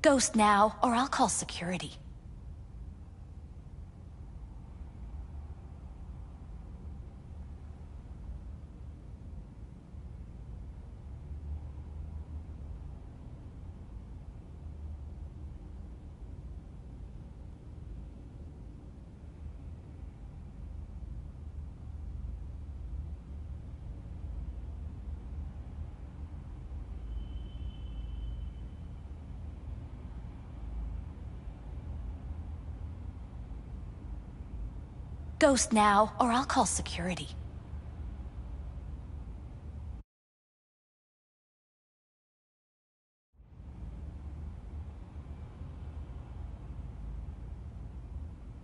Ghost now, or I'll call security. Ghost now, or I'll call security.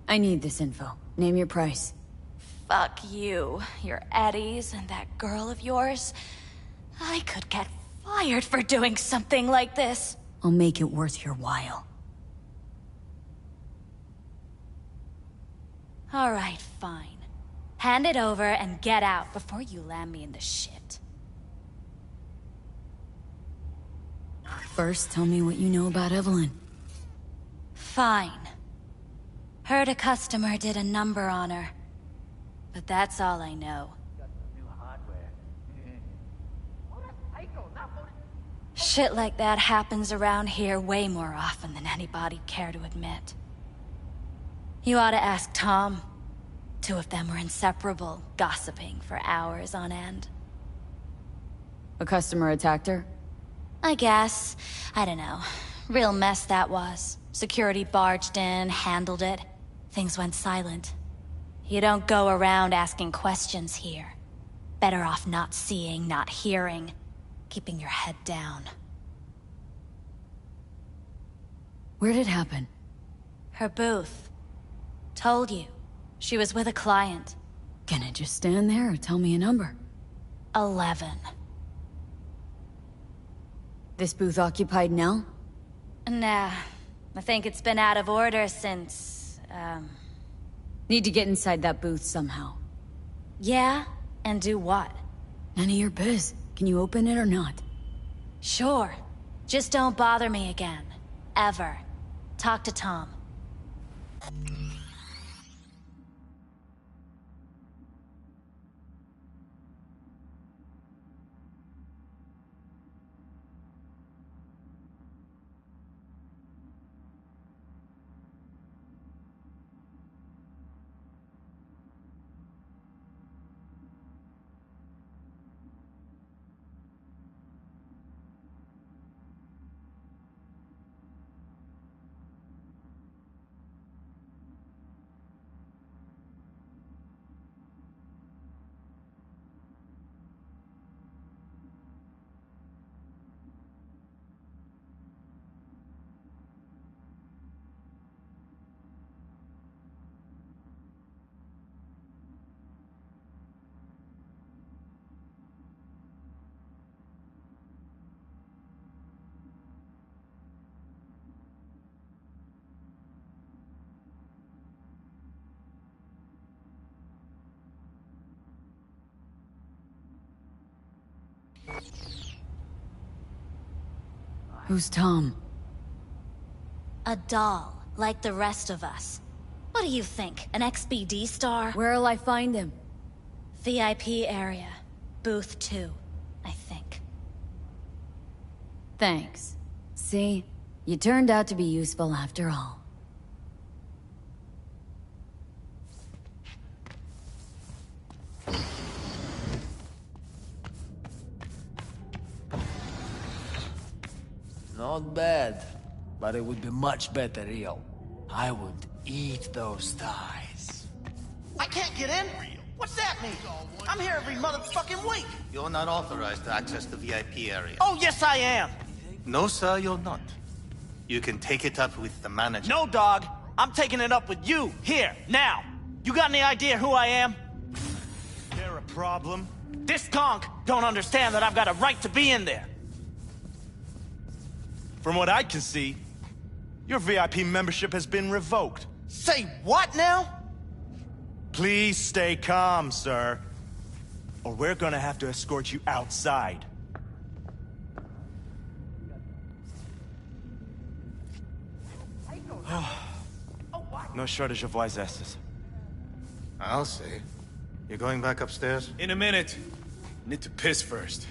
I need this info. Name your price. Fuck you, your Eddies, and that girl of yours. I could get fired for doing something like this. I'll make it worth your while. Alright, fine. Hand it over and get out before you land me in the shit. First, tell me what you know about Evelyn. Fine. Heard a customer did a number on her. But that's all I know. Shit like that happens around here way more often than anybody'd care to admit. You ought to ask Tom. Two of them were inseparable, gossiping for hours on end. A customer attacked her? I guess. I don't know. Real mess that was. Security barged in, handled it. Things went silent. You don't go around asking questions here. Better off not seeing, not hearing. Keeping your head down. Where'd it happen? Her booth. Told you. She was with a client. Can I just stand there or tell me a number? 11. This booth occupied now? Nah. I think it's been out of order since, Need to get inside that booth somehow. Yeah? And do what? None of your biz. Can you open it or not? Sure. Just don't bother me again. Ever. Talk to Tom. Who's Tom? A doll, like the rest of us. What do you think, an XBD star? Where'll I find him? VIP area. Booth 2, I think. Thanks. See? You turned out to be useful after all. Not bad, but it would be much better real. I would eat those thighs. I can't get in? What's that mean? I'm here every motherfucking week. You're not authorized to access the VIP area. Oh, yes, I am. No, sir, you're not. You can take it up with the manager. No, dog. I'm taking it up with you, here, now. You got any idea who I am? There a problem? This conch don't understand that I've got a right to be in there. From what I can see, your VIP membership has been revoked. Say what now? Please stay calm, sir. Or we're gonna have to escort you outside. No shortage of wise asses. I'll say. You going back upstairs? In a minute. Need to piss first.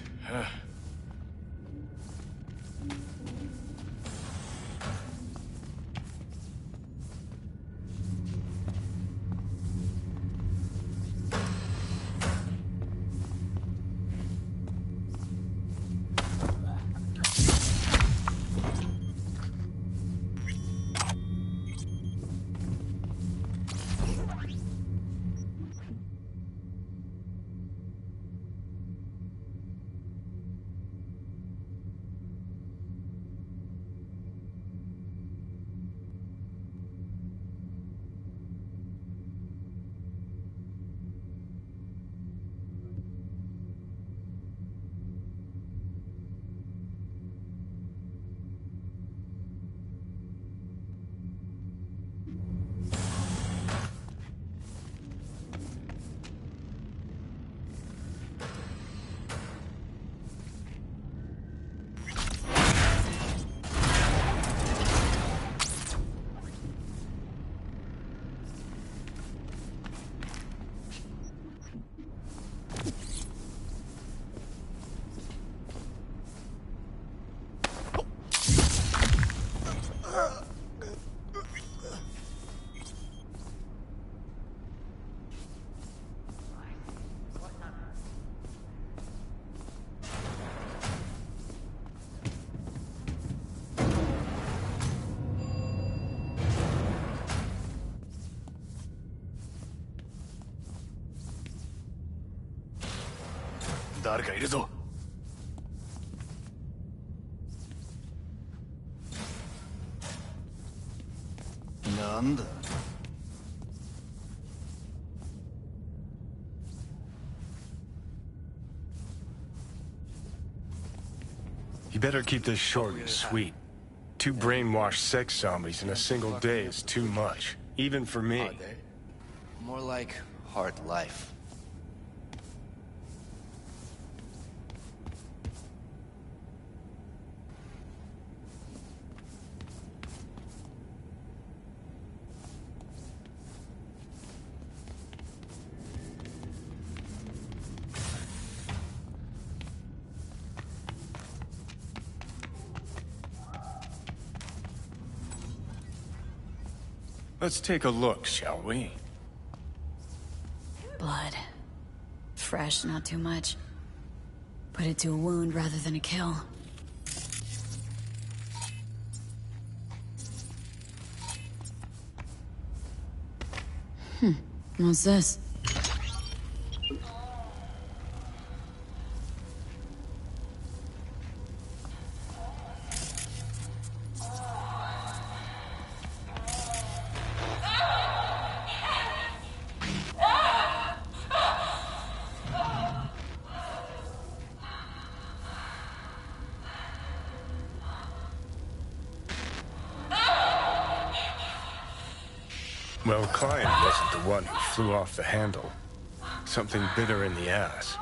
You better keep this short and sweet. 2 brainwashed sex zombies in a single day is too much, even for me. Hard day. More like hard life. Let's take a look, shall we? Blood. Fresh, not too much. Put it to a wound rather than a kill. What's this? Well, Klein wasn't the one who flew off the handle. Something bitter in the ass.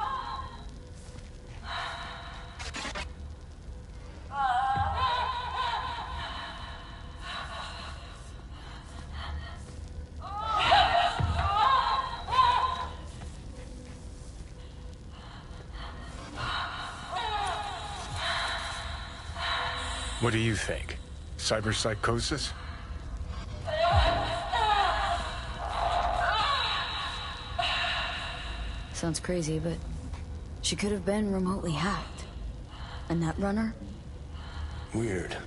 What do you think? Cyberpsychosis? Sounds crazy, but she could have been remotely hacked. A netrunner? Weird.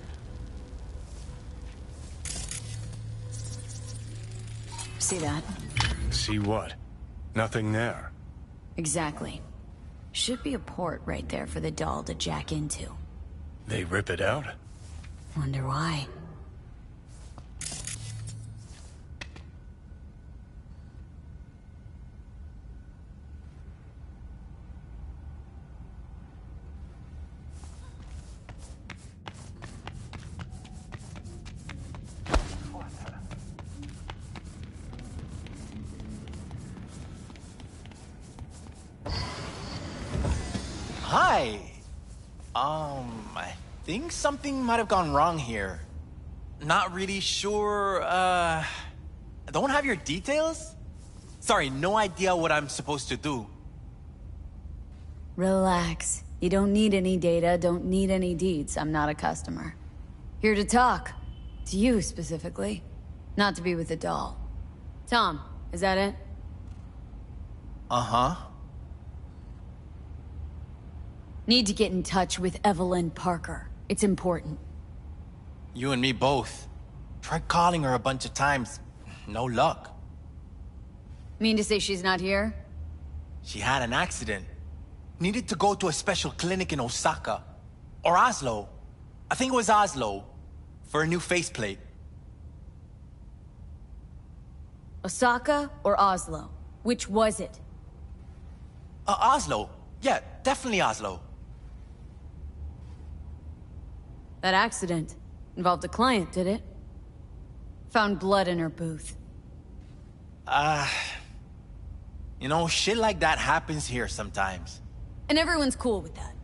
See that? See what? Nothing there. Exactly. Should be a port right there for the doll to jack into. They rip it out? Wonder why. Hi. I think something might have gone wrong here. Not really sure, Don't have your details? Sorry, no idea what I'm supposed to do. Relax. You don't need any data, don't need any deeds. I'm not a customer. Here to talk. To you, specifically. Not to be with a doll. Tom, is that it? Uh-huh. Need to get in touch with Evelyn Parker. It's important. You and me both. Tried calling her a bunch of times. No luck. Mean to say she's not here? She had an accident. Needed to go to a special clinic in Osaka. Or Oslo. I think it was Oslo. For a new faceplate. Osaka or Oslo? Which was it? Oslo. Yeah, definitely Oslo. That accident involved a client, did it? Found blood in her booth. You know, shit like that happens here sometimes. And everyone's cool with that.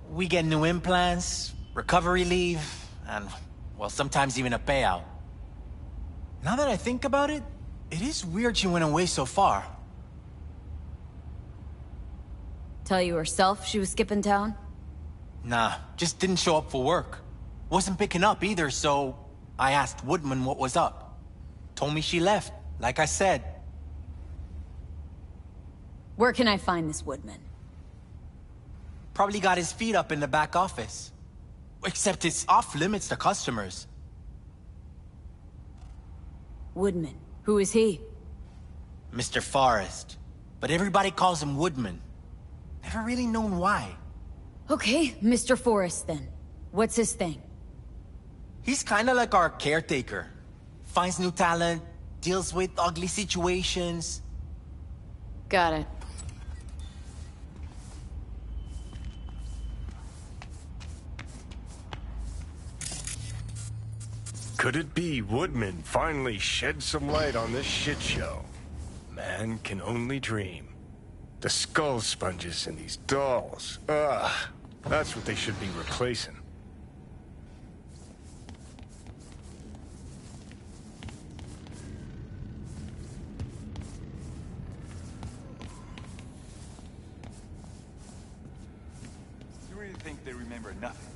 We get new implants, recovery leave, and, well, sometimes even a payout. Now that I think about it, it is weird she went away so far. Tell you herself she was skipping town? Nah, just didn't show up for work. Wasn't picking up either, so I asked Woodman what was up. Told me she left, like I said. Where can I find this Woodman? Probably got his feet up in the back office. Except it's off limits to customers. Woodman. Who is he? Mr. Forrest. But everybody calls him Woodman. Never really known why. Okay, Mr. Forrest then. What's his thing? He's kinda like our caretaker. Finds new talent, deals with ugly situations. Got it. Could it be Woodman finally shed some light on this shit show? Man can only dream. The skull sponges in these dolls. Ugh. That's what they should be replacing. You really think they remember nothing?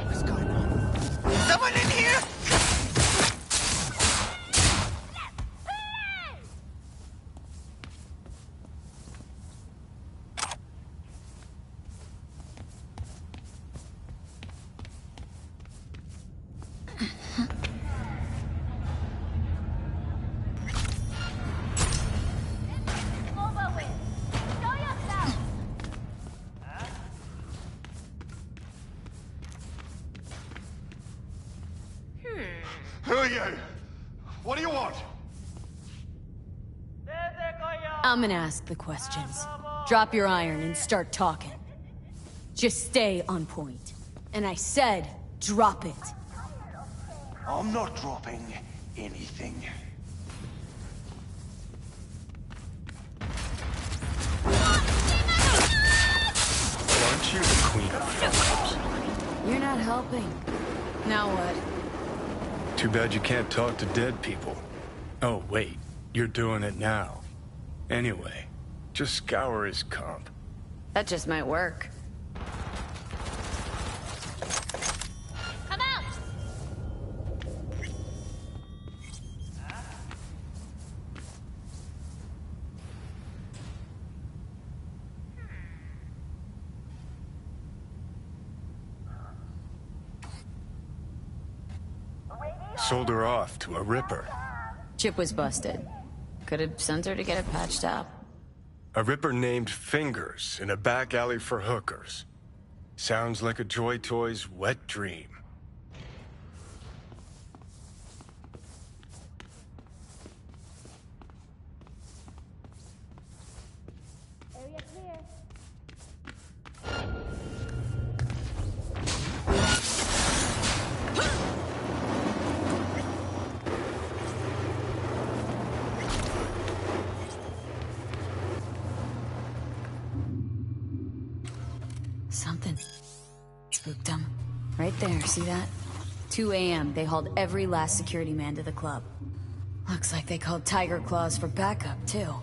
What's going on? Someone in here? Who are you? What do you want? I'm gonna ask the questions. Drop your iron and start talking. Just stay on point. And I said, drop it. I'm not dropping anything. Aren't you the queen of fuck-ups? You're not helping. Now what? Too bad you can't talk to dead people. Oh, wait. You're doing it now. Anyway, just scour his comp. That just might work. Come out! Sold her off to a Ripper. Chip was busted. Could have sent her to get it patched up. A Ripper named Fingers in a back alley for hookers. Sounds like a Joy Toy's wet dream. Something spooked them. Right there, see that? 2 a.m., they hauled every last security man to the club. Looks like they called Tiger Claws for backup, too.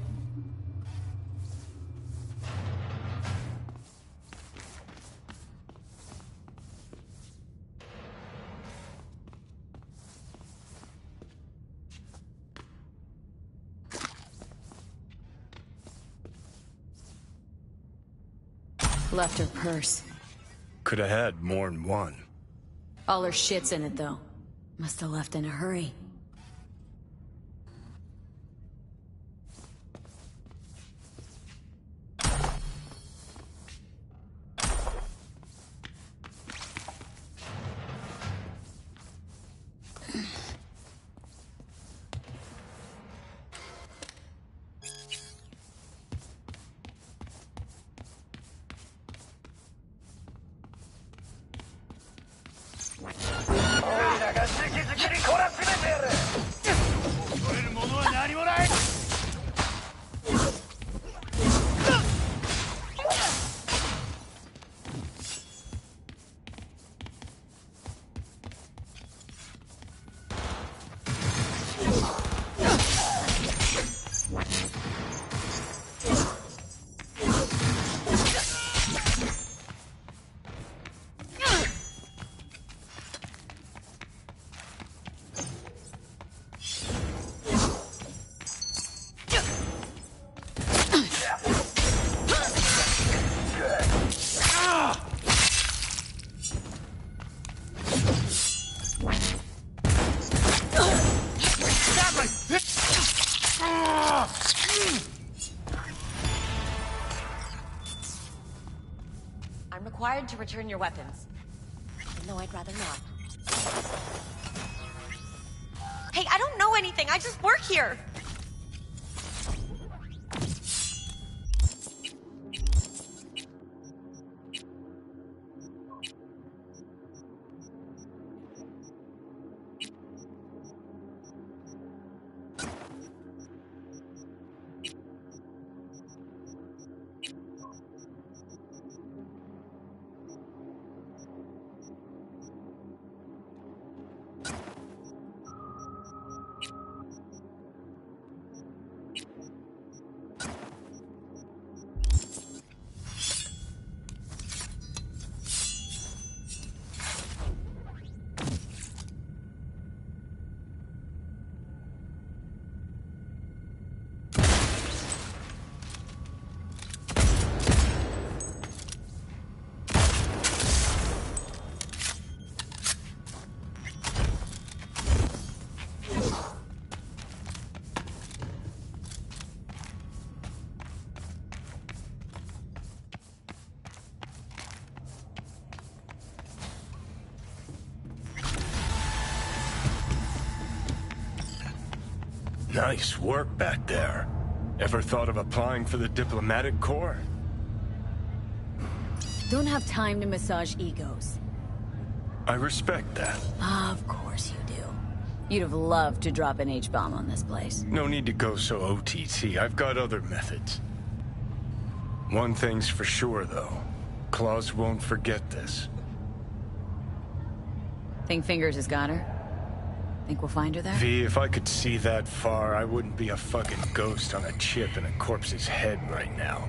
Left her purse. Could have had more than one. All her shit's in it, though. Must have left in a hurry. I'm required to return your weapons. Even though I'd rather not. Hey, I don't know anything. I just work here. Nice work back there. Ever thought of applying for the diplomatic corps? Don't have time to massage egos. I respect that. Of course you do. You'd have loved to drop an H-bomb on this place. No need to go so OTT. I've got other methods. One thing's for sure, though. Claws won't forget this. Think Fingers has got her? Think we'll find her there? V, if I could see that far, I wouldn't be a fucking ghost on a chip in a corpse's head right now.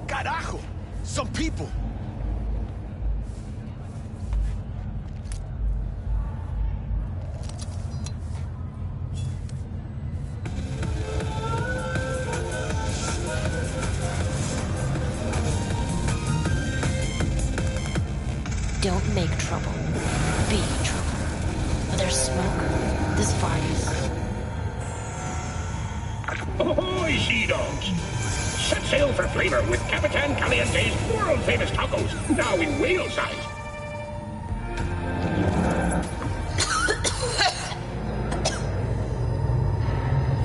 Carajo! Some people! Don't make trouble. Be trouble. Where there's smoke, there's fire. Ahoy, sea dogs! Set sail for flavor with Capitan Caliente's world-famous tacos, now in whale size.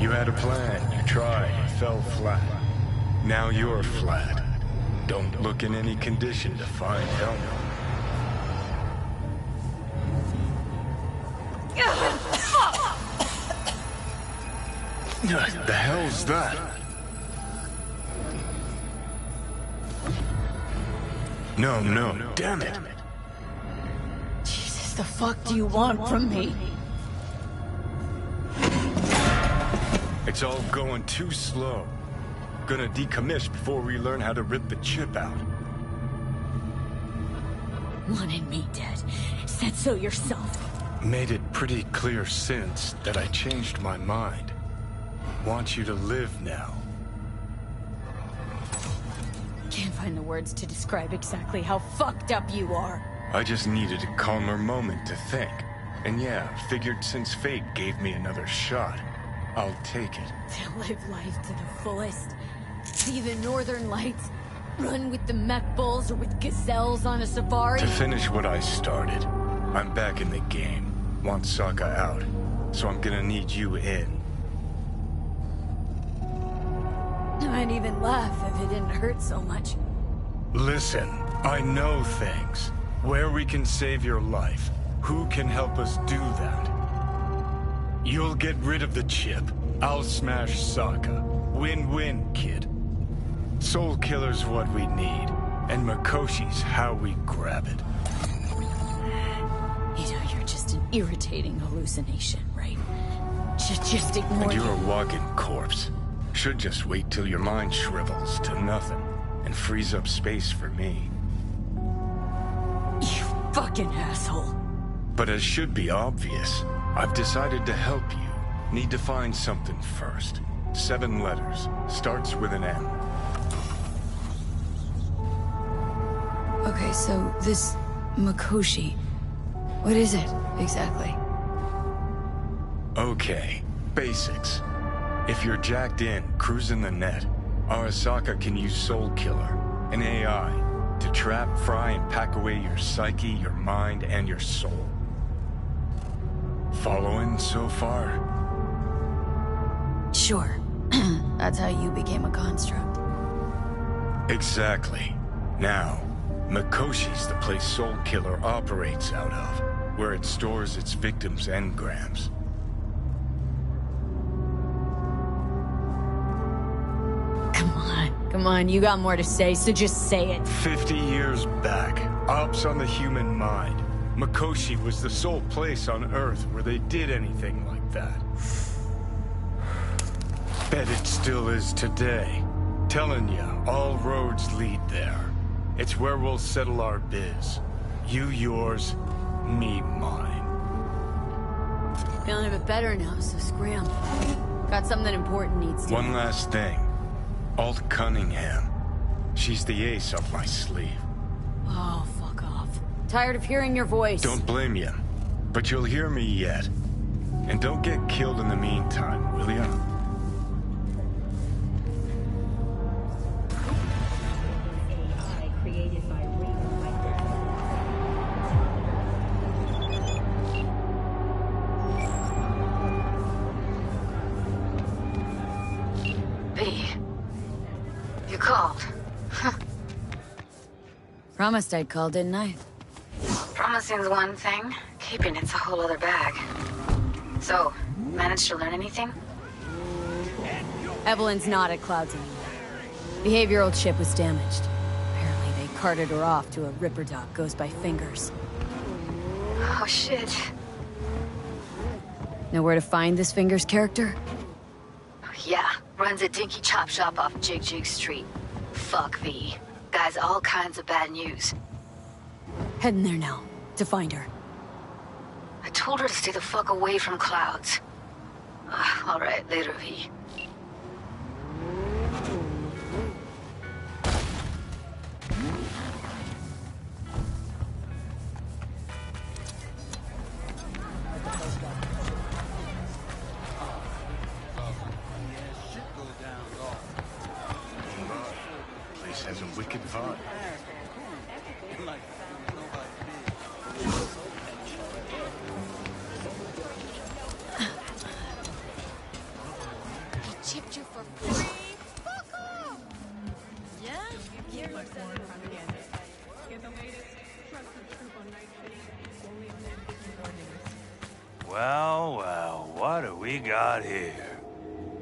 You had a plan, you tried, you fell flat. Now you're flat. Don't look in any condition to find help. The hell's that? No, damn it. Jesus, the fuck do you want from me? It's all going too slow. Gonna decommiss before we learn how to rip the chip out. Wanted me dead. Said so yourself. Made it pretty clear since that I changed my mind. Want you to live now. Can't find the words to describe exactly how fucked up you are. I just needed a calmer moment to think. And yeah, figured since fate gave me another shot, I'll take it. To live life to the fullest. See the northern lights. Run with the mech bulls or with gazelles on a safari. To finish what I started, I'm back in the game. Want Sokka out, so I'm gonna need you in. I might even laugh if it didn't hurt so much. Listen, I know things. Where we can save your life. Who can help us do that? You'll get rid of the chip. I'll smash Sokka. Win-win, kid. Soul Killer's what we need, and Mikoshi's how we grab it. You know, you're just an irritating hallucination, right? Just ignore And you're you. a walking corpse. Should just wait till your mind shrivels to nothing, and frees up space for me. You fucking asshole. But as should be obvious, I've decided to help you. Need to find something first. 7 letters. Starts with an M. Okay, so this Mikoshi, what is it exactly? Okay, basics. If you're jacked in, cruising the net, Arasaka can use Soul Killer, an AI, to trap, fry, and pack away your psyche, your mind, and your soul. Following so far? Sure. That's how you became a construct. Exactly. Now, Mikoshi's the place Soul Killer operates out of, where it stores its victims' engrams. Come on, you got more to say, so just say it. 50 years back, ops on the human mind. Mikoshi was the sole place on Earth where they did anything like that. Bet it still is today. Telling ya, all roads lead there. It's where we'll settle our biz. You yours, me mine. Feeling a bit better now, so scram. Got something important needs to... One last thing. Alt Cunningham. She's the ace up my sleeve. Oh, fuck off. Tired of hearing your voice. Don't blame you, but you'll hear me yet. And don't get killed in the meantime, will ya? You called. Promised I'd call, didn't I? Promising's one thing, keeping it's a whole other bag. So, managed to learn anything? Evelyn's not at Clouds anymore. Behavioral chip was damaged. Apparently they carted her off to a Ripper dock goes by Fingers. Oh shit. Know where to find this Fingers character? Yeah, runs a dinky chop shop off Jig Street. Fuck V. Guy's all kinds of bad news. Heading there now, to find her. I told her to stay the fuck away from Clouds. Alright, later V. Place has a wicked vibe. Chipped you for free? Fuck off! Yeah? Well, well, what do we got here?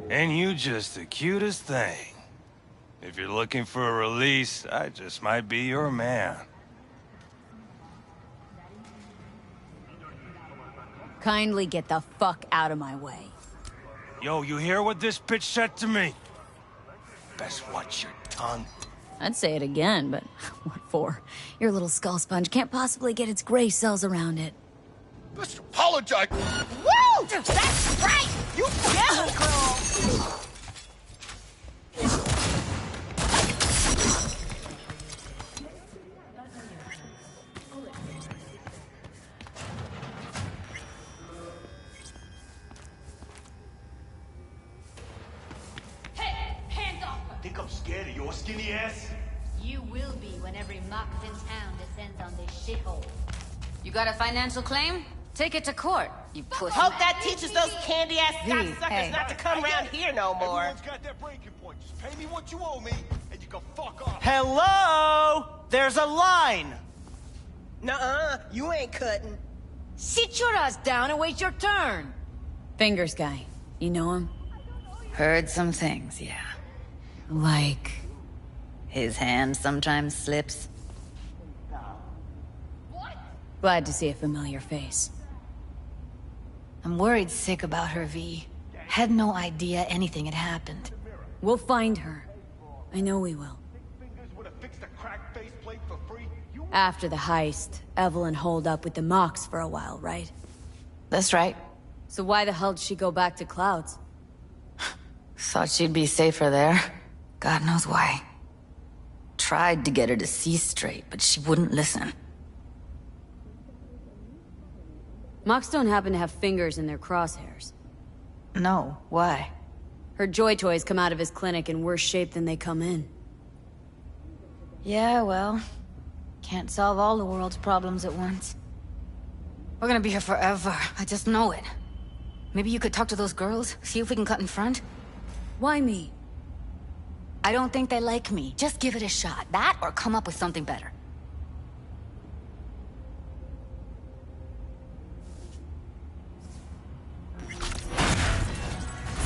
Ain't you just the cutest thing? If you're looking for a release, I just might be your man. Kindly get the fuck out of my way. Yo, you hear what this bitch said to me? Best watch your tongue. I'd say it again, but what for? Your little skull sponge can't possibly get its gray cells around it. Let's apologize. Woo! That's right! You get it, girl! Think I'm scared of your skinny ass? You will be when every mox in town descends on this shithole. You got a financial claim? Take it to court, you pussy. Hope that teaches those candy-ass V, cocksuckers hey. not to come around here no more. Everyone's got their breaking point. Just pay me what you owe me, and you can fuck off. Hello? There's a line. Nuh-uh, you ain't cutting. Sit your ass down and wait your turn. Fingers guy. You know him? Heard some things, yeah. Like... His hand sometimes slips. Glad to see a familiar face. I'm worried sick about her, V. Had no idea anything had happened. We'll find her. I know we will. After the heist, Evelyn holed up with the Mox for a while, right? That's right. So why the hell did she go back to Clouds? Thought she'd be safer there. God knows why. Tried to get her to see straight, but she wouldn't listen. Mox don't happen to have fingers in their crosshairs. No, why? Her Joy Toys come out of his clinic in worse shape than they come in. Yeah, well, can't solve all the world's problems at once. We're gonna be here forever, I just know it. Maybe you could talk to those girls, see if we can cut in front? Why me? I don't think they like me. Just give it a shot. That or come up with something better.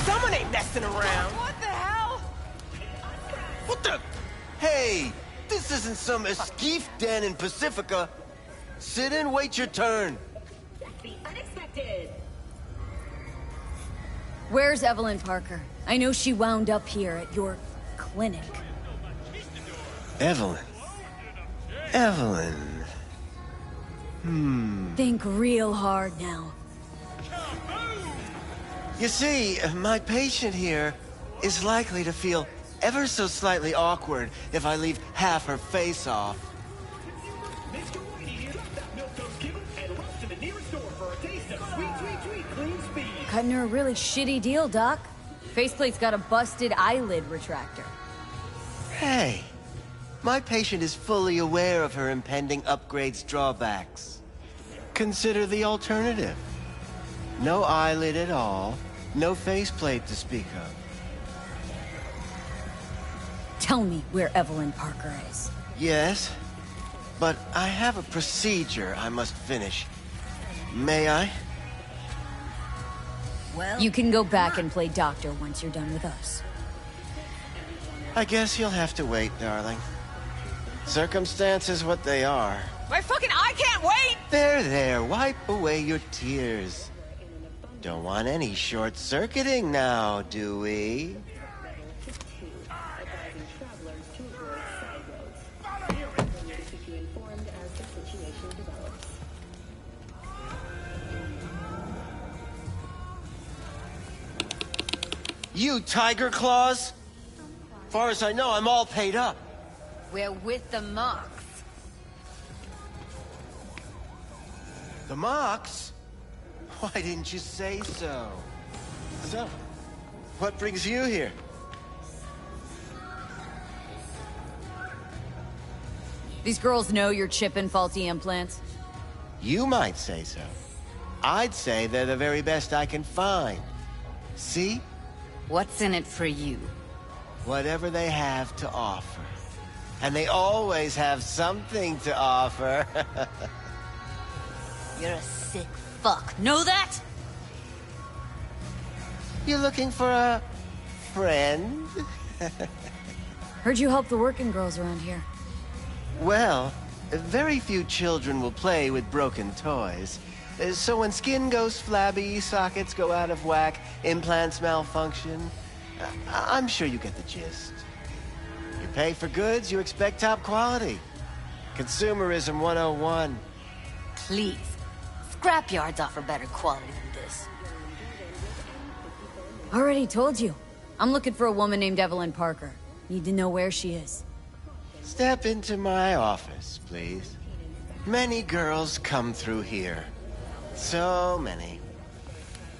Someone ain't messing around. What the hell? What the? Hey, this isn't some esquif den in Pacifica. Sit and wait your turn. Unexpected. Where's Evelyn Parker? I know she wound up here at your clinic. Evelyn. Evelyn. Think real hard now. You see, my patient here is likely to feel ever so slightly awkward if I leave half her face off. Cutting her a really shitty deal, Doc. Faceplate's got a busted eyelid retractor. Hey, my patient is fully aware of her impending upgrade's drawbacks. Consider the alternative. No eyelid at all, no faceplate to speak of. Tell me where Evelyn Parker is. Yes, but I have a procedure I must finish. May I? Well, you can go back and play doctor once you're done with us. I guess you'll have to wait, darling. Circumstances what they are. My fucking eye can't wait! There, wipe away your tears. Don't want any short-circuiting now, do we? You Tiger Claws? Far as I know, I'm all paid up. We're with the Mox. The Mox? Why didn't you say so? So, what brings you here? These girls know you're chipping faulty implants? You might say so. I'd say they're the very best I can find. See? What's in it for you? Whatever they have to offer. And they always have something to offer. You're a sick fuck. Know that? You looking for a friend? Heard you help the working girls around here. Well, very few children will play with broken toys. So when skin goes flabby, sockets go out of whack, implants malfunction, I'm sure you get the gist. You pay for goods, you expect top quality. Consumerism 101. Please. Scrapyards offer better quality than this. Already told you. I'm looking for a woman named Evelyn Parker. Need to know where she is. Step into my office, please. Many girls come through here. So many.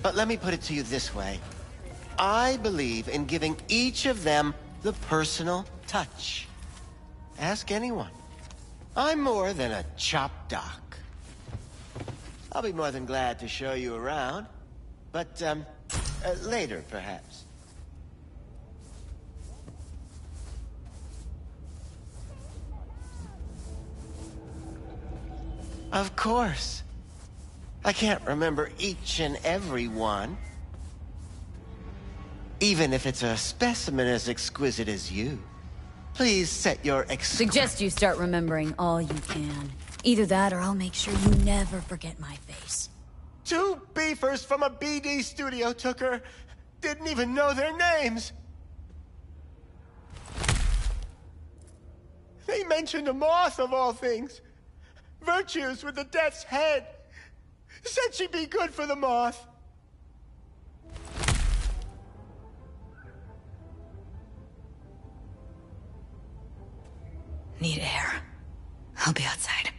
But let me put it to you this way. I believe in giving each of them the personal touch. Ask anyone. I'm more than a chop doc. I'll be more than glad to show you around. But, later, perhaps. Of course. I can't remember each and every one. Even if it's a specimen as exquisite as you. Please set your Suggest you start remembering all you can. Either that or I'll make sure you never forget my face. 2 beefers from a BD studio took her. Didn't even know their names. They mentioned a moth of all things. Virtues with the death's head. Said she'd be good for the moth. Need air. I'll be outside.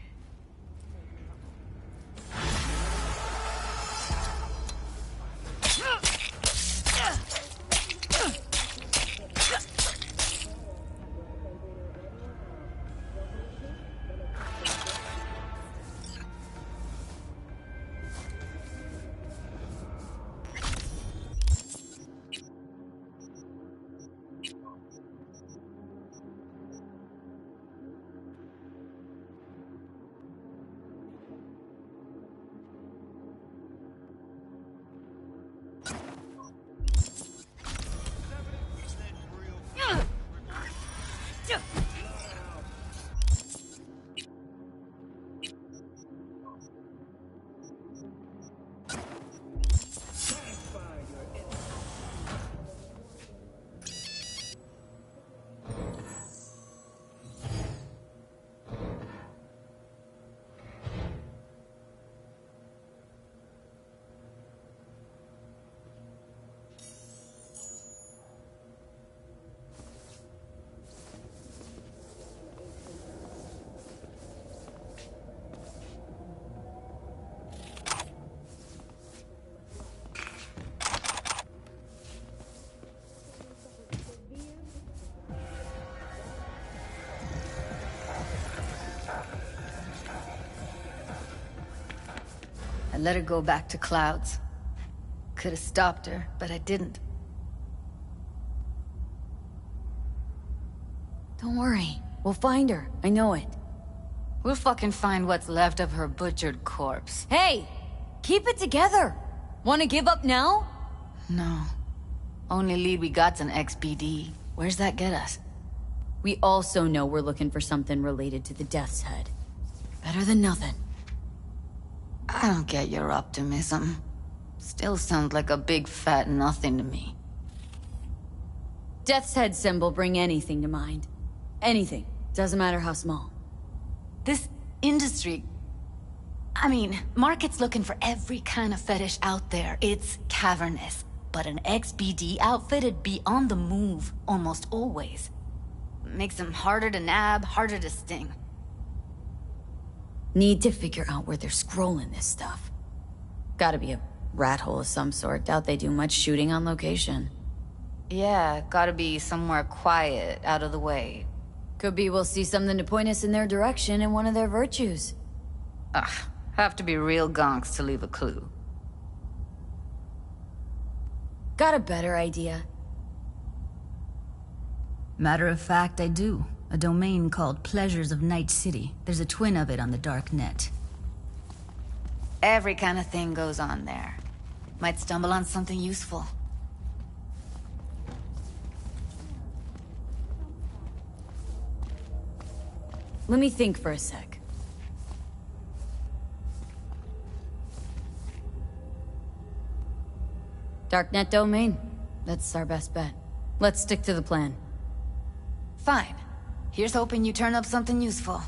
I let her go back to Clouds. Could have stopped her, but I didn't. Don't worry. We'll find her. I know it. We'll fucking find what's left of her butchered corpse. Hey! Keep it together! Wanna give up now? No. Only lead we got's an XBD. Where's that get us? We also know we're looking for something related to the Death's Head. Better than nothing. I don't get your optimism. Still sounds like a big fat nothing to me. Death's Head symbol bring anything to mind. Anything. Doesn't matter how small. This industry... I mean, market's looking for every kind of fetish out there. It's cavernous. But an XBD outfit'd be on the move, almost always. Makes them harder to nab, harder to sting. Need to figure out where they're scrolling this stuff. Gotta be a rat hole of some sort. Doubt they do much shooting on location. Yeah, gotta be somewhere quiet, out of the way. Could be we'll see something to point us in their direction in one of their virtues. Ugh, have to be real gonks to leave a clue. Got a better idea. Matter of fact, I do. A domain called Pleasures of Night City. There's a twin of it on the dark net. Every kind of thing goes on there. Might stumble on something useful. let me think for a sec. Darknet domain? That's our best bet. Let's stick to the plan. Fine. Here's hoping you turn up something useful.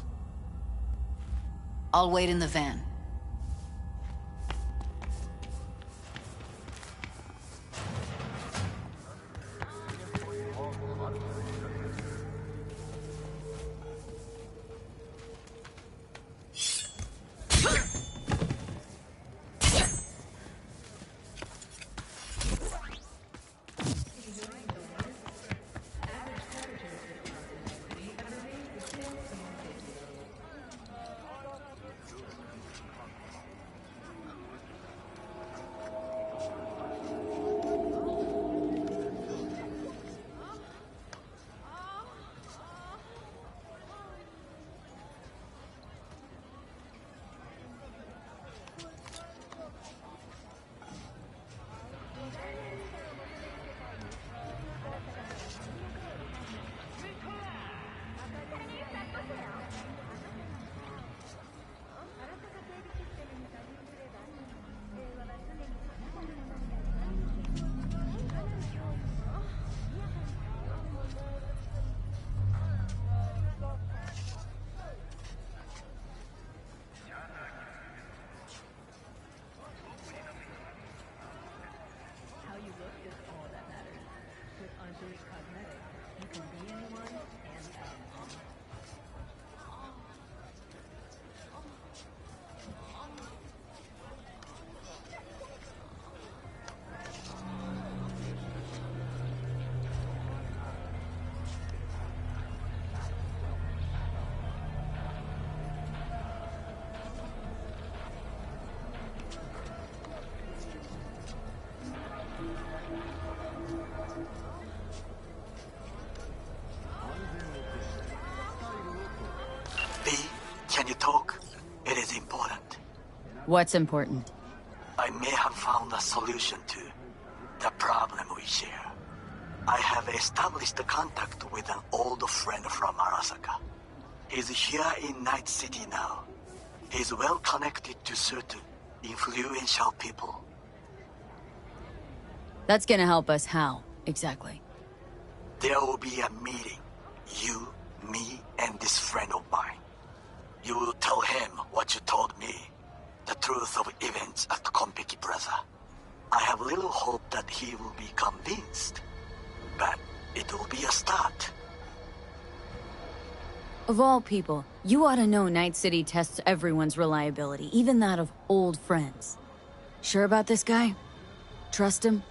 I'll wait in the van. Can you talk? It is important. What's important? I may have found a solution to the problem we share. I have established contact with an old friend from Arasaka. He's here in Night City now. He's well connected to certain influential people. That's gonna help us how, exactly? There will be a meeting. You, me, and this friend of mine. You will tell him what you told me. The truth of events at Konpeki Plaza. I have little hope that he will be convinced. But it will be a start. Of all people, you ought to know Night City tests everyone's reliability, even that of old friends. Sure about this guy? Trust him?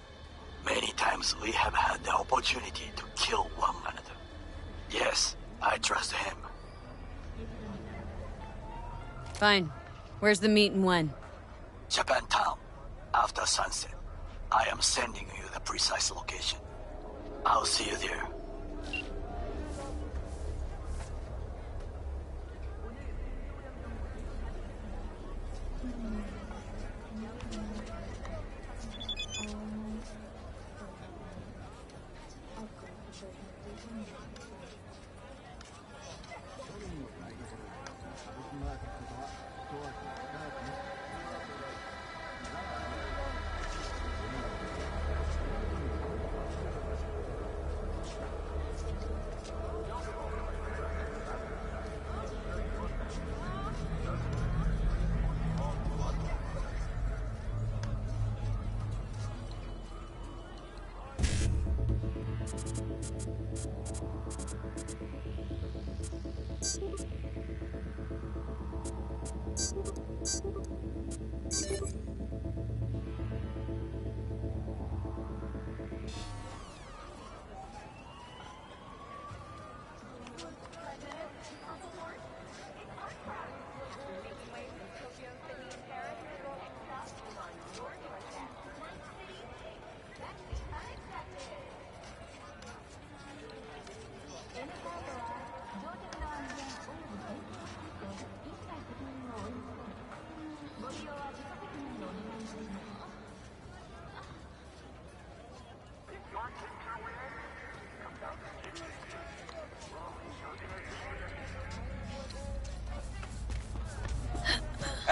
Many times we have had the opportunity to kill one another. Yes, I trust him. Fine. Where's the meet and when? Japantown. After sunset. I am sending you the precise location. I'll see you there.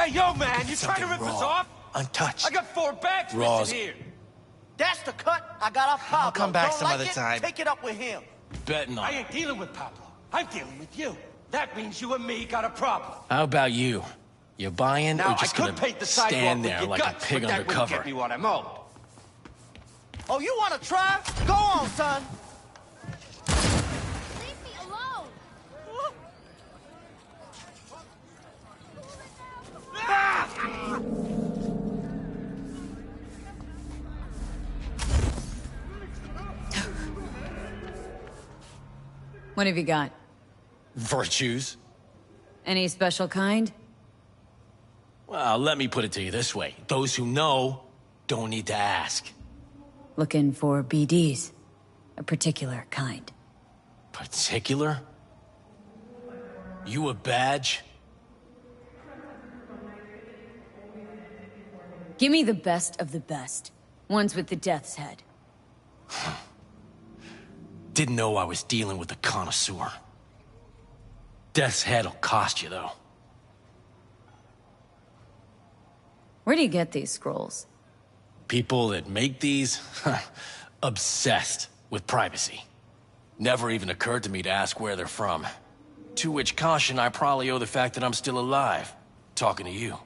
Hey, yo, man, you trying to Something rip us raw, off? untouched. I got 4 bags Raw's- missing here. That's the cut I got off Pablo. I'll come back Don't some like other it? time. Take it up with him. Betting on I it. ain't dealing with Pablo. I'm dealing with you. That means you and me got a problem. How about you? You buying Now, or just I gonna could paint the sidewalk stand with there your like guts, a pig but that wouldn't undercover? get me what I'm owed. Oh, you want to try? Go on, son. Leave me alone! What have you got? Virtues? Any special kind? Well, let me put it to you this way. Those who know don't need to ask. Looking for BDs. A particular kind. Particular? You a badge? Give me the best of the best. Ones with the death's head. Didn't know I was dealing with a connoisseur. Death's head'll cost you, though. Where do you get these scrolls? People that make these, obsessed with privacy. Never even occurred to me to ask where they're from. To which caution I probably owe the fact that I'm still alive, talking to you.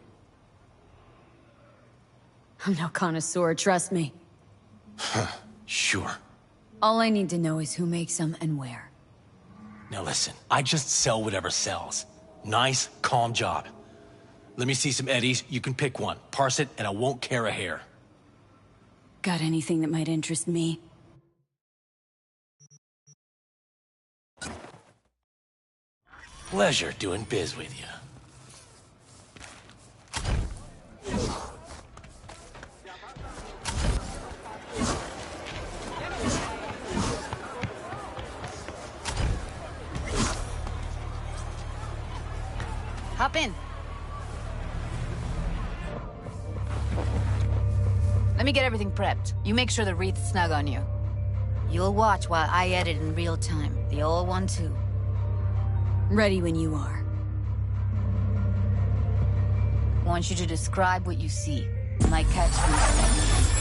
I'm no connoisseur, trust me. Sure. All I need to know is who makes them and where. Now listen, I just sell whatever sells. Nice, calm job. Let me see some eddies, you can pick one. Parse it, and I won't care a hair. Got anything that might interest me? Pleasure doing biz with you. Hop in. Let me get everything prepped. You make sure the wreath's snug on you. You'll watch while I edit in real time. The old one, too. Ready when you are. Want you to describe what you see. My catchphrase.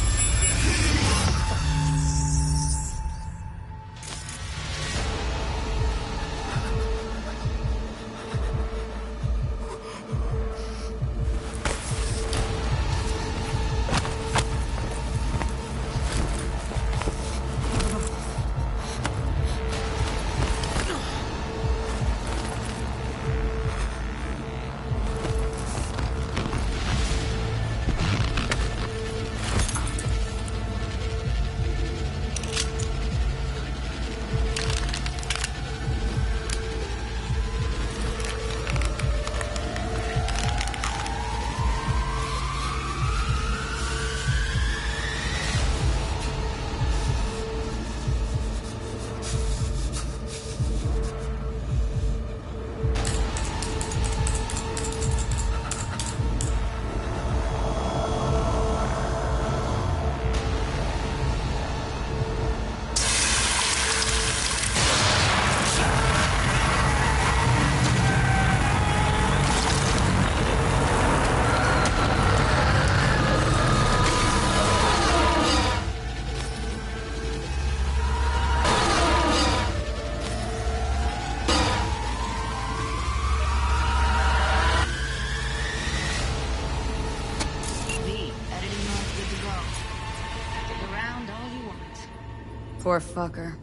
Poor fucker.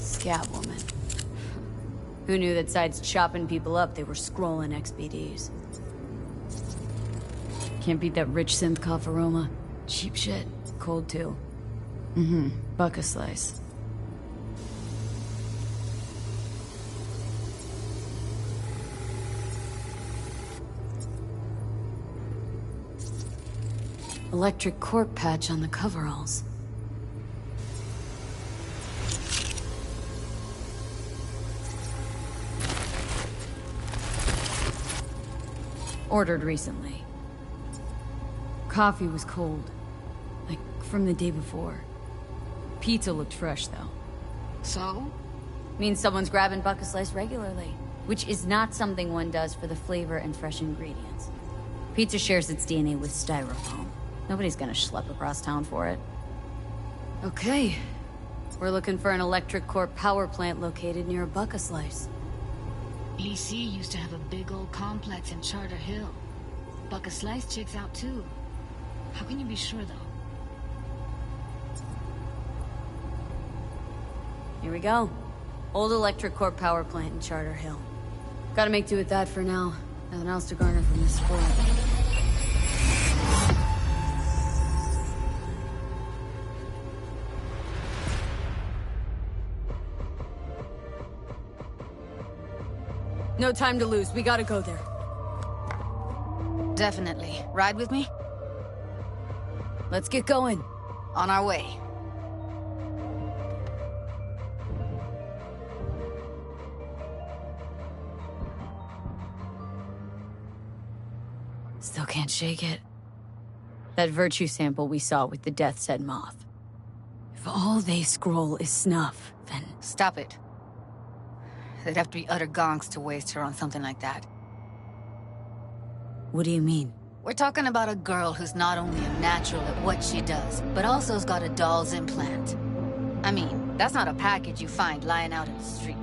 Scat woman. Who knew that besides chopping people up, they were scrolling XBDs? Can't beat that rich synth cough aroma. Cheap shit. Cold too. Mm-hmm. Buck a slice. Electric cork patch on the coveralls. Ordered recently. Coffee was cold. Like from the day before. Pizza looked fresh, though. So? Means someone's grabbing Buck a Slice regularly, which is not something one does for the flavor and fresh ingredients. Pizza shares its DNA with styrofoam. Nobody's gonna schlep across town for it. Okay. We're looking for an electric core power plant located near a Buck a Slice. EC used to have a big old complex in Charter Hill. Buck a Slice checks out too. How can you be sure, though? Here we go. Old electric core power plant in Charter Hill. Gotta make do with that for now. Nothing else to garner from this sport. No time to lose. We gotta go there. Definitely. Ride with me? Let's get going. On our way. Still can't shake it. That virtue sample we saw with the Death's Head moth. If all they scroll is snuff, then... Stop it. They'd have to be utter gonks to waste her on something like that. What do you mean? We're talking about a girl who's not only a natural at what she does, but also has got a doll's implant. I mean, that's not a package you find lying out in the street.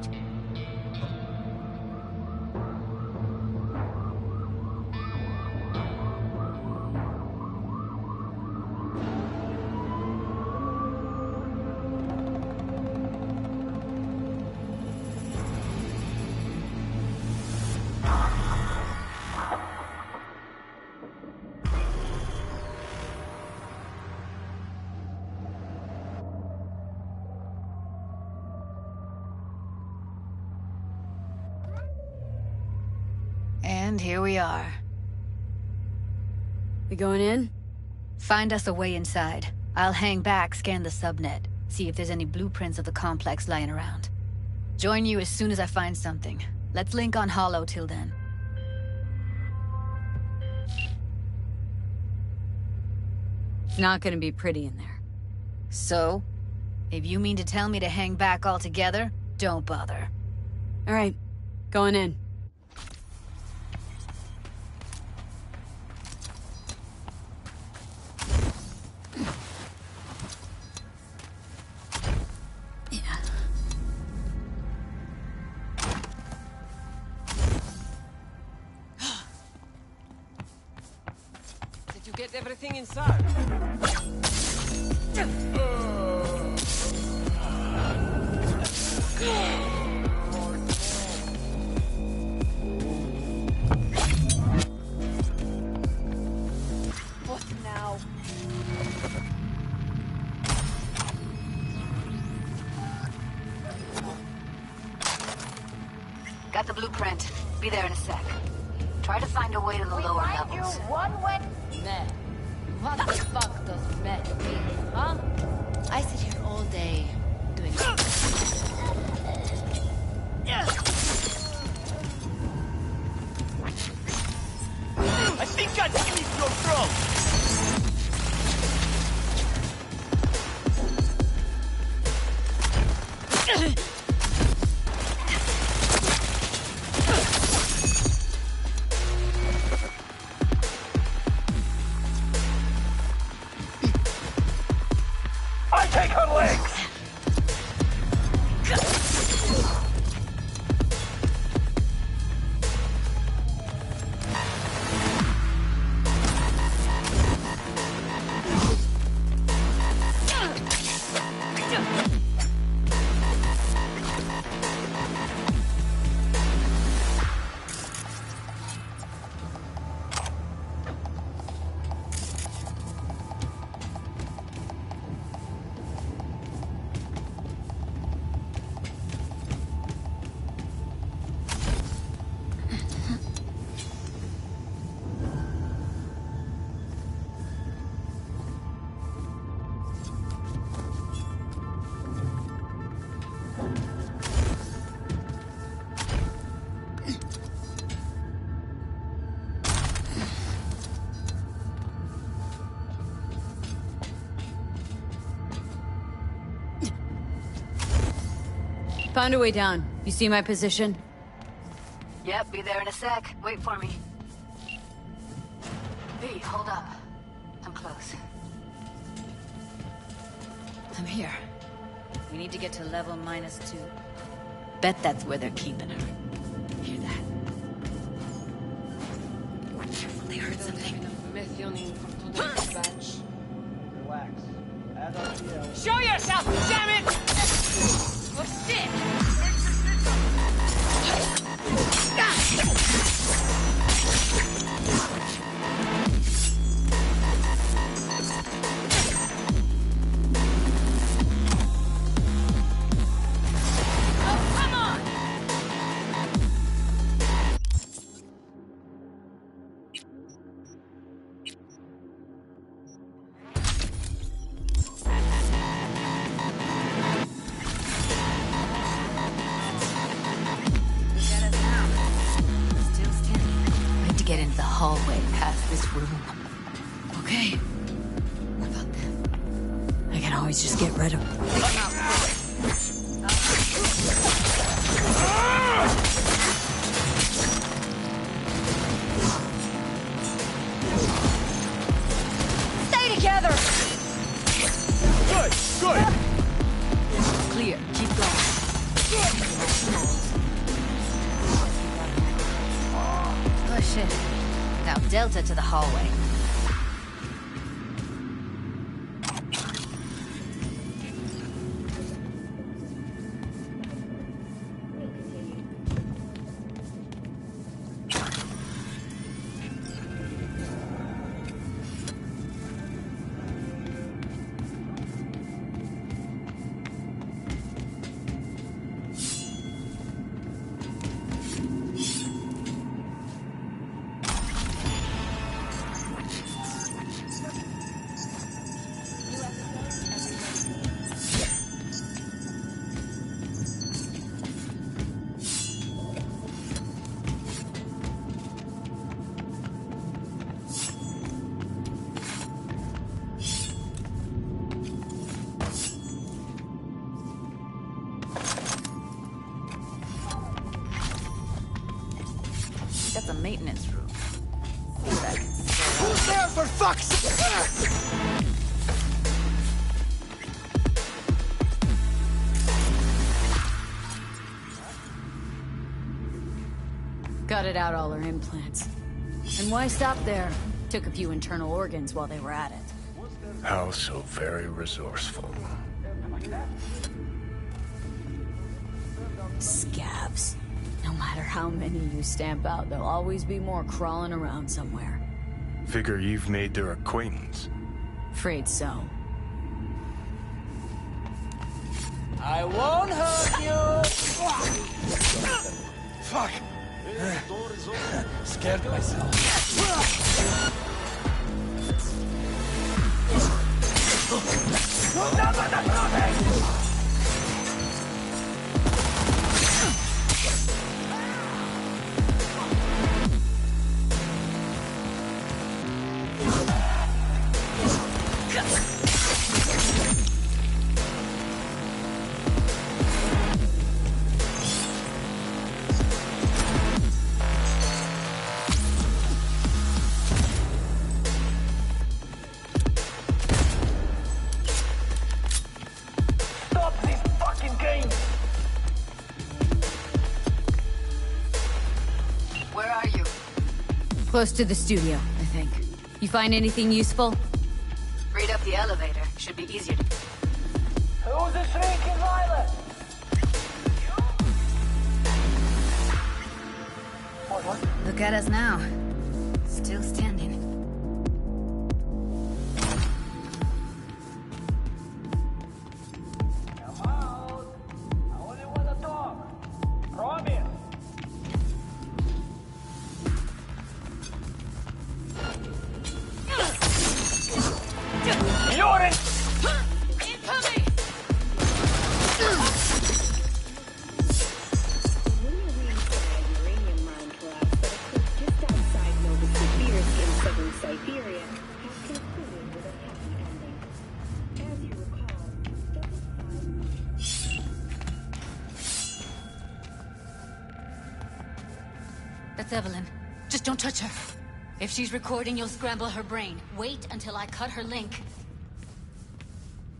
And here we are. We going in? Find us a way inside. I'll hang back, scan the subnet, see if there's any blueprints of the complex lying around. Join you as soon as I find something. Let's link on Hollow till then. It's not gonna be pretty in there. So? If you mean to tell me to hang back altogether, don't bother. All right, going in. Did you get everything inside? What now? Got the blueprint. Be there in a sec. Try to find a way to the lower levels. One wet Meh. What the fuck does meh mean, huh? I sit here all day doing I think I squeezed your throat! I take her legs! Found a way down. You see my position? Yep, be there in a sec. Wait for me. V, hold up. I'm close. I'm here. We need to get to level -2. Bet that's where they're keeping her. Hear that? Careful, they heard something. Show yourself, damn it! Oh shit! Get into the hallway past this room. Okay. What about them? I can always just get rid of them. Stay together! Good, good! Clear, keep going. Push it. Now Delta to the hallway. That's a maintenance room. Who's there for fuck's sake? Gutted out all her implants. And why stop there? Took a few internal organs while they were at it. How so very resourceful. Scabs. No matter how many you stamp out, there'll always be more crawling around somewhere. Figure you've made their acquaintance. Afraid so. I won't hurt you! Fuck! Scared myself. Where are you? Close to the studio, I think. You find anything useful? Read up the elevator. Should be easier to... Who's the shrinking violet? Look at us now. Still standing. Come out. I only want to talk. Promise. You're in. Incoming. Uranium mine collapsed, but it just outside Nova Severe in That's Evelyn. Just don't touch her. If she's recording, you'll scramble her brain. Wait until I cut her link.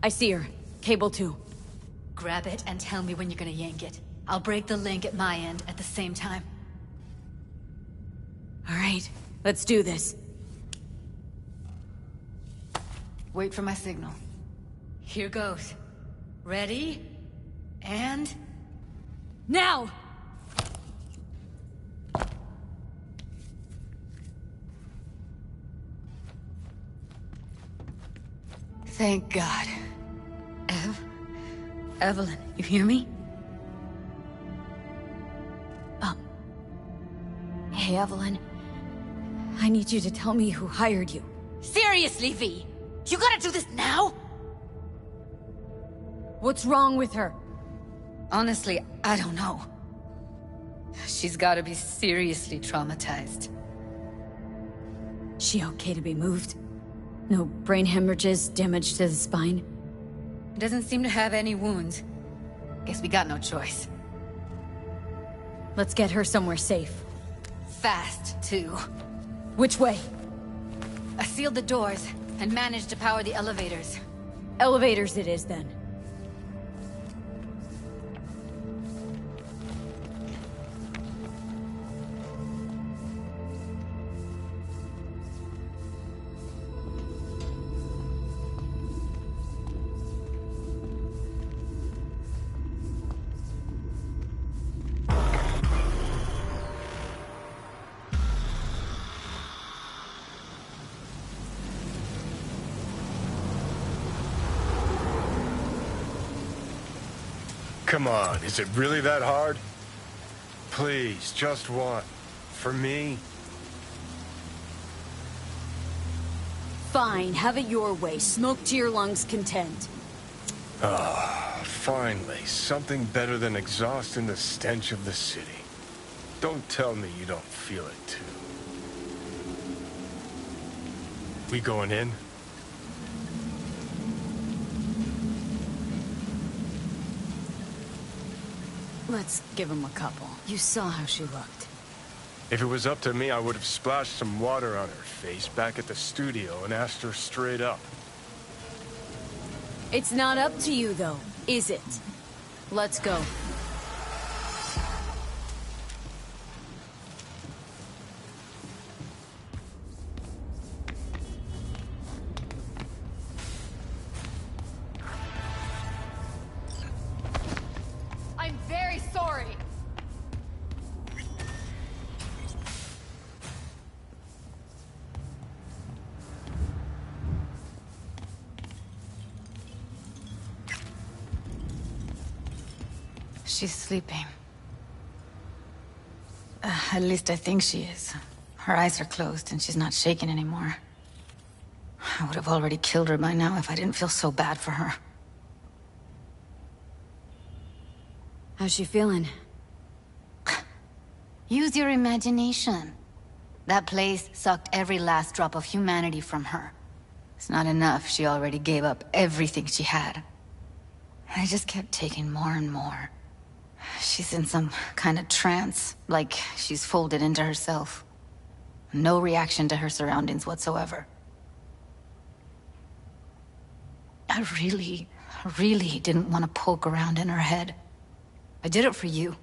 I see her. Cable 2. Grab it and tell me when you're gonna yank it. I'll break the link at my end at the same time. Alright, let's do this. Wait for my signal. Here goes. Ready? And... now! Thank God. Evelyn, you hear me? Hey, Evelyn. I need you to tell me who hired you. Seriously, V! You gotta do this now? What's wrong with her? Honestly, I don't know. She's gotta be seriously traumatized. She okay to be moved? No brain hemorrhages, damage to the spine? Doesn't seem to have any wounds. Guess we got no choice. Let's get her somewhere safe. Fast, too. Which way? I sealed the doors and managed to power the elevators. Elevators it is, then. Come on, is it really that hard? Please, just one. For me? Fine, have it your way. Smoke to your lungs' content. Ah, finally. Something better than exhaust and the stench of the city. Don't tell me you don't feel it, too. We going in? Let's give him a couple. You saw how she looked. If it was up to me, I would have splashed some water on her face back at the studio and asked her straight up. It's not up to you, though, is it? Let's go. I'm very sorry. She's sleeping. At least I think she is. Her eyes are closed and she's not shaking anymore. I would have already killed her by now if I didn't feel so bad for her. How's she feeling? Use your imagination. That place sucked every last drop of humanity from her. It's not enough. She already gave up everything she had. I just kept taking more and more. She's in some kind of trance, like she's folded into herself. No reaction to her surroundings whatsoever. I really didn't want to poke around in her head. I did it for you.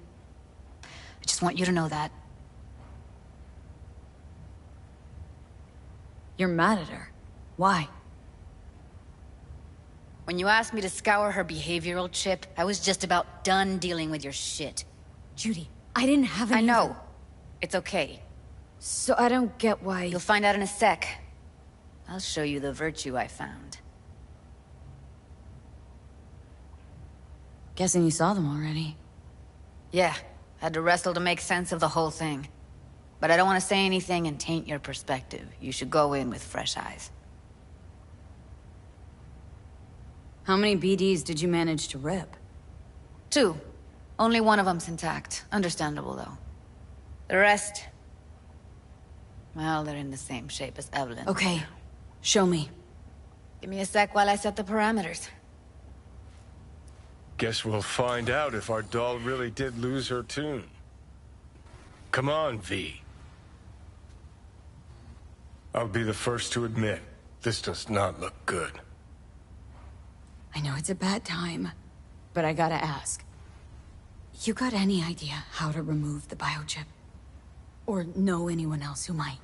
I just want you to know that. You're mad at her. Why? When you asked me to scour her behavioral chip, I was just about done dealing with your shit. Judy, I didn't have any... I know. It's okay. So I don't get why... You'll find out in a sec. I'll show you the virtue I found. Guessing you saw them already. Yeah, had to wrestle to make sense of the whole thing. But I don't want to say anything and taint your perspective. You should go in with fresh eyes. How many BDs did you manage to rip? 2. Only one of them's intact. Understandable, though. The rest... well, they're in the same shape as Evelyn. Okay. Show me. Give me a sec while I set the parameters. Guess we'll find out if our doll really did lose her tune. Come on, V. I'll be the first to admit, this does not look good. I know it's a bad time, but I gotta ask. You got any idea how to remove the biochip? Or know anyone else who might?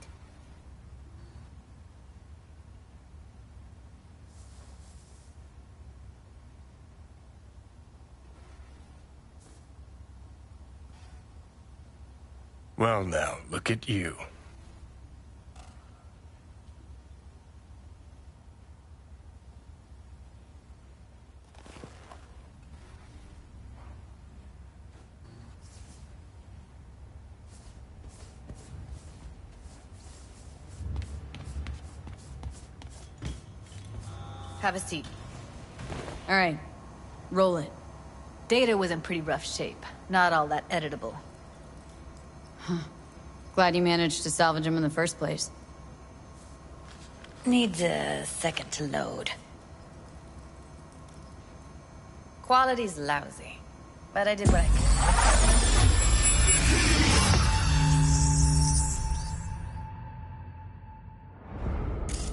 Well now, look at you. Have a seat. All right. Roll it. Data was in pretty rough shape. Not all that editable. Huh. Glad you managed to salvage him in the first place. Needs a second to load. Quality's lousy, but I did what I could.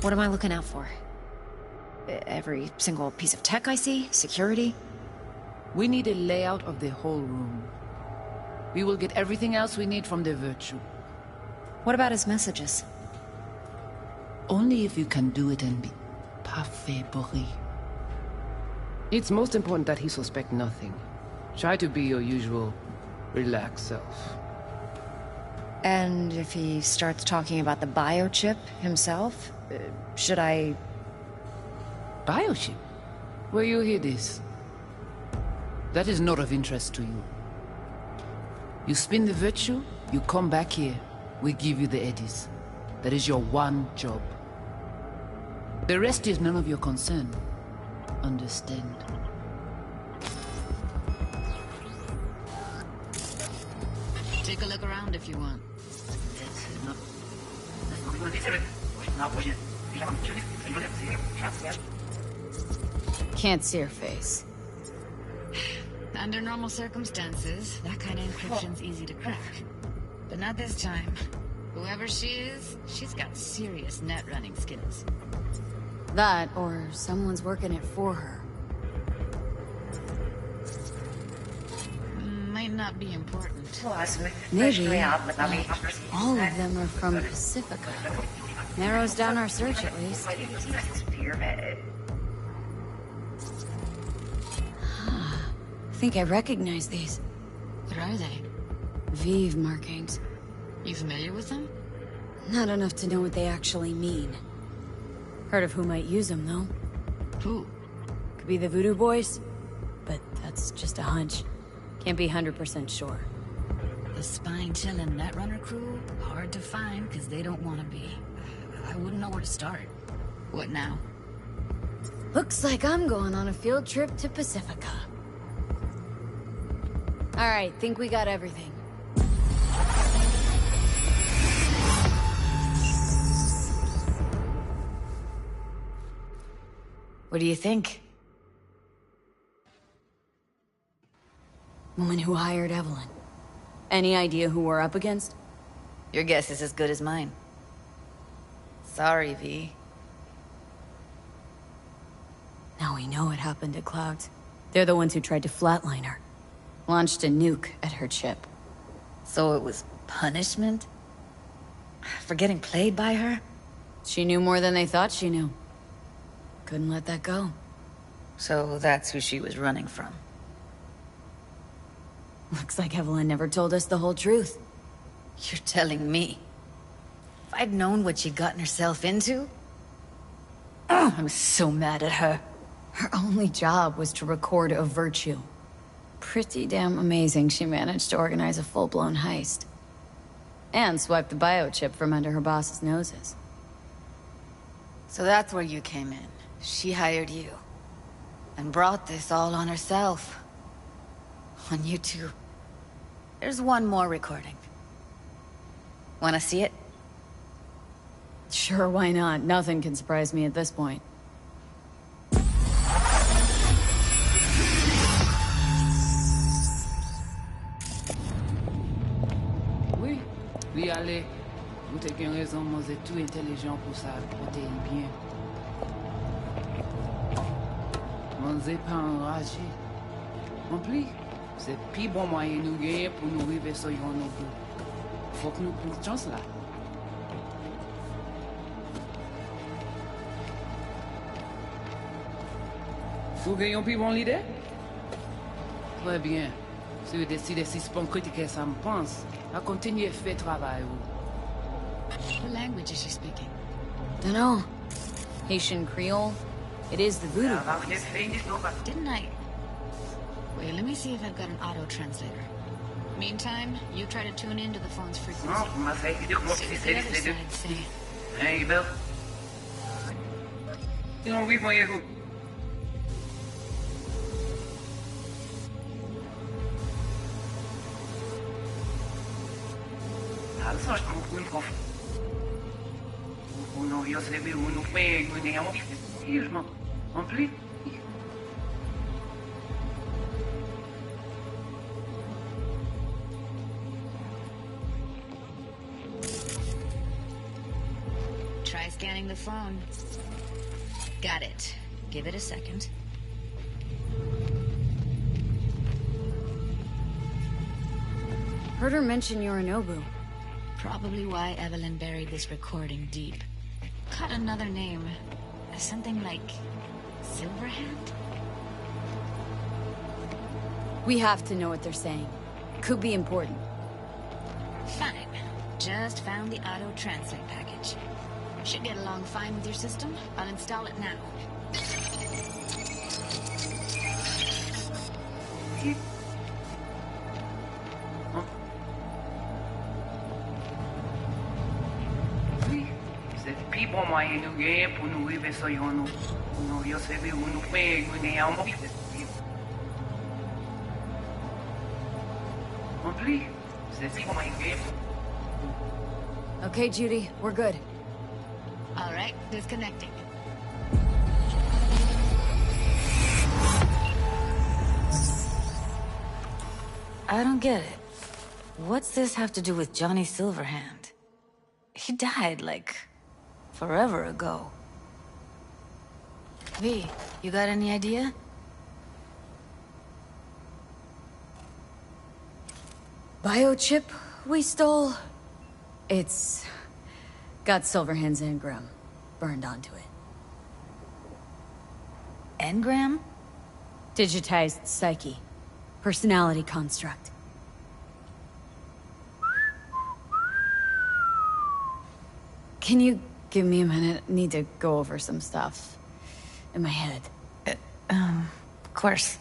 What am I looking out for? Every single piece of tech I see? Security? We need a layout of the whole room. We will get everything else we need from the Virtue. What about his messages? Only if you can do it and be parfait bourré. It's most important that he suspect nothing. Try to be your usual, relaxed self. And if he starts talking about the biochip himself, should I... Biochip? Where you hear this? That is not of interest to you. You spin the Virtue, you come back here, we give you the eddies. That is your one job. The rest is none of your concern. Understand? Take a look around if you want. Can't see her face. Under normal circumstances, that kind of encryption's easy to crack. But not this time. Whoever she is, she's got serious net running skills. That, or someone's working it for her. Might not be important. Maybe. All of them are from Pacifica. Narrows down our search, at least. I think I recognize these. What are they? Vive markings. You familiar with them? Not enough to know what they actually mean. Heard of who might use them, though. Who? Could be the Voodoo Boys, but that's just a hunch. Can't be 100% sure. The spine-chilling Netrunner crew? Hard to find, because they don't want to be. I wouldn't know where to start. What now? Looks like I'm going on a field trip to Pacifica. Alright, think we got everything. What do you think? Woman who hired Evelyn. Any idea who we're up against? Your guess is as good as mine. Sorry, V. Now we know what happened to Clouds. They're the ones who tried to flatline her. Launched a nuke at her chip. So it was punishment? For getting played by her? She knew more than they thought she knew. Couldn't let that go. So that's who she was running from. Looks like Evelyn never told us the whole truth. You're telling me? If I'd known what she'd gotten herself into? Oh, I'm so mad at her. Her only job was to record a Virtue. Pretty damn amazing she managed to organize a full-blown heist. And swipe the biochip from under her boss's noses. So that's where you came in. She hired you. And brought this all on herself. On you two. There's one more recording. Wanna see it? Sure, why not? Nothing can surprise me at this point. Oui, allez. Ou t'es qu'une raison, moi, c'est tout intelligent pour ça, pour t'aider bien. Moi, c'est pas enragé. En plus, c'est le plus bon moyen de nous gagner pour nous arriver sur nos bouts. Faut que nous prenions chance là. Vous gagnez plus bon l'idée? Très bien. Si vous décidez si c'est bon critiquer ça me pense, à continuer à faire le travail. What language is she speaking? Dunno. Haitian Creole? It is the voodoo. Didn't I? Wait, let me see if I've got an auto-translator. Meantime, you try to tune into the phone's frequency. See what the other side say. Hey, Bill. You don't read my echo. Uno, yo se ve uno fue, digamos, irmão. Ampli. Try scanning the phone. Got it. Give it a second. Heard her mention Yorinobu. Probably why Evelyn buried this recording deep. Caught another name. Something like Silverhand? We have to know what they're saying. Could be important. Fine. Just found the auto-translate package. Should get along fine with your system. I'll install it now. Bon moyen de gagner pour nous arriver sur nous. Nous, yo se ve nous fait gagner un moment. En plus, c'est si bon moyen de gagner. Okay, Judy, we're good. All right, disconnecting. I don't get it. What's this have to do with Johnny Silverhand? He died, like, forever ago. V, you got any idea? Biochip we stole? It's got Silverhand's engram burned onto it. Engram? Digitized psyche. Personality construct. Can you give me a minute? Need to go over some stuff in my head. Of course.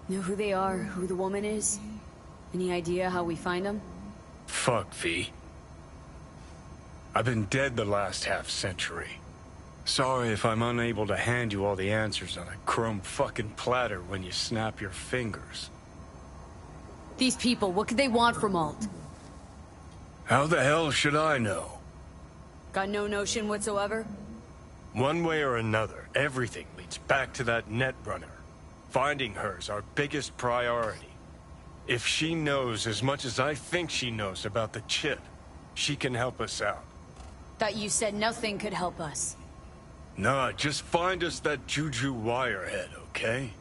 Know who they are, who the woman is? Any idea how we find them? Fuck, V. I've been dead the last half-century. Sorry if I'm unable to hand you all the answers on a chrome fucking platter when you snap your fingers. These people, what could they want from Alt? How the hell should I know? Got no notion whatsoever? One way or another, everything leads back to that Netrunner. Finding her's our biggest priority. If she knows as much as I think she knows about the chip, she can help us out. Thought you said nothing could help us. Nah, just find us that Juju Wirehead, okay?